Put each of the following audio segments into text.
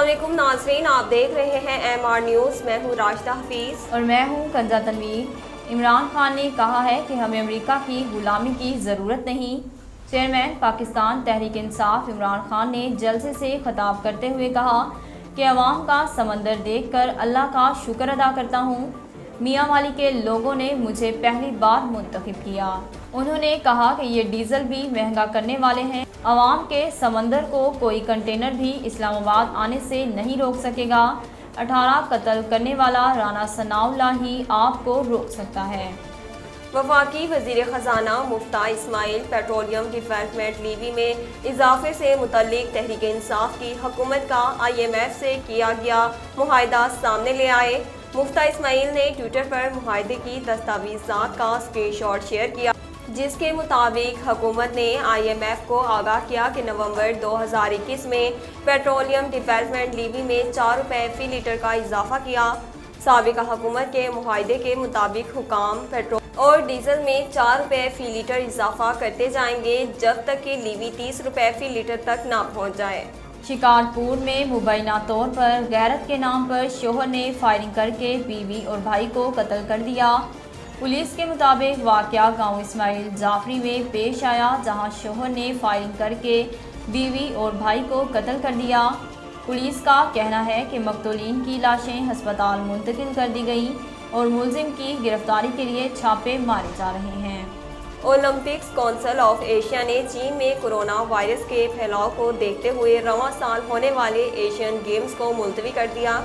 अस्सलामुअलैकुम नाज़रीन, आप देख रहे हैं MR न्यूज़। मैं हूँ राशिदा हफीज़ और मैं हूँ कंजा तनवीर। इमरान खान ने कहा है कि हमें अमेरिका की गुलामी की ज़रूरत नहीं। चेयरमैन पाकिस्तान तहरीक इंसाफ इमरान खान ने जलसे से खिताब करते हुए कहा कि अवाम का समंदर देखकर अल्लाह का शुक्र अदा करता हूँ। मियाँ वाली के लोगों ने मुझे पहली बार मुंतखब किया। उन्होंने कहा कि ये डीजल भी महंगा करने वाले हैं। अवाम के समंदर को कोई कंटेनर भी इस्लामाबाद आने से नहीं रोक सकेगा। 18 कत्ल करने वाला राना सनाउल्लाह ही आपको रोक सकता है। वफाकी वज़ीर ख़जाना मुफ्ता इस्माइल पेट्रोलियम डिवेलपमेंट लीवी में इजाफे से मुतल्लिक तहरीक इंसाफ की हुकूमत का IMF से किया गया मुआहिदा सामने ले आए। मुफ्ता इस्माइल ने ट्विटर पर मुआहिदे की दस्तावेज़ात का स्क्रीनशॉट शेयर किया, जिसके मुताबिक हुकूमत ने IMF को आगाह किया कि नवंबर 2021 में पेट्रोलियम डिवेलपमेंट लीवी में 4 रुपये फी लीटर का इजाफा किया। साबिका हुकूमत के मुआहिदे के मुताबिक हुकाम पेट्रोल और डीजल में 4 रुपये फी लीटर इजाफा करते जाएंगे जब तक कि लीवी 30 रुपये फी लीटर तक ना पहुँच जाए। शिकारपुर में मुबैना तौर पर गैरत के नाम पर शोहर ने फायरिंग करके बीवी और भाई को कत्ल कर दिया। पुलिस के मुताबिक वाक़या गांव इस्माइल जाफरी में पेश आया, जहां शोहर ने फायरिंग करके बीवी और भाई को कत्ल कर दिया। पुलिस का कहना है कि मकतूलीन की लाशें अस्पताल मुंतकिल कर दी गई और मुलजिम की गिरफ्तारी के लिए छापे मारे जा रहे हैं। ओलंपिक्स काउंसिल ऑफ एशिया ने चीन में कोरोना वायरस के फैलाव को देखते हुए रवां साल होने वाले एशियन गेम्स को मुलतवी कर दिया।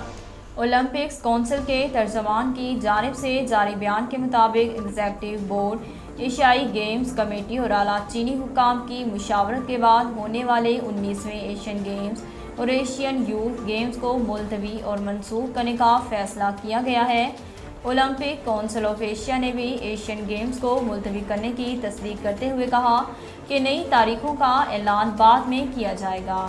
ओलंपिक्स काउंसिल के तर्जमान की जानिब से जारी बयान के मुताबिक एग्जीक्यूटिव बोर्ड एशियाई गेम्स कमेटी और आला चीनी हुक्काम की मुशावरत के बाद होने वाले 19वें एशियन गेम्स और एशियन यूथ गेम्स को मुलतवी और मनसूख करने का फैसला किया गया है। ओलंपिक काउंसिल ऑफ एशिया ने भी एशियन गेम्स को मुलतवी करने की तस्दीक करते हुए कहा कि नई तारीखों का ऐलान बाद में किया जाएगा।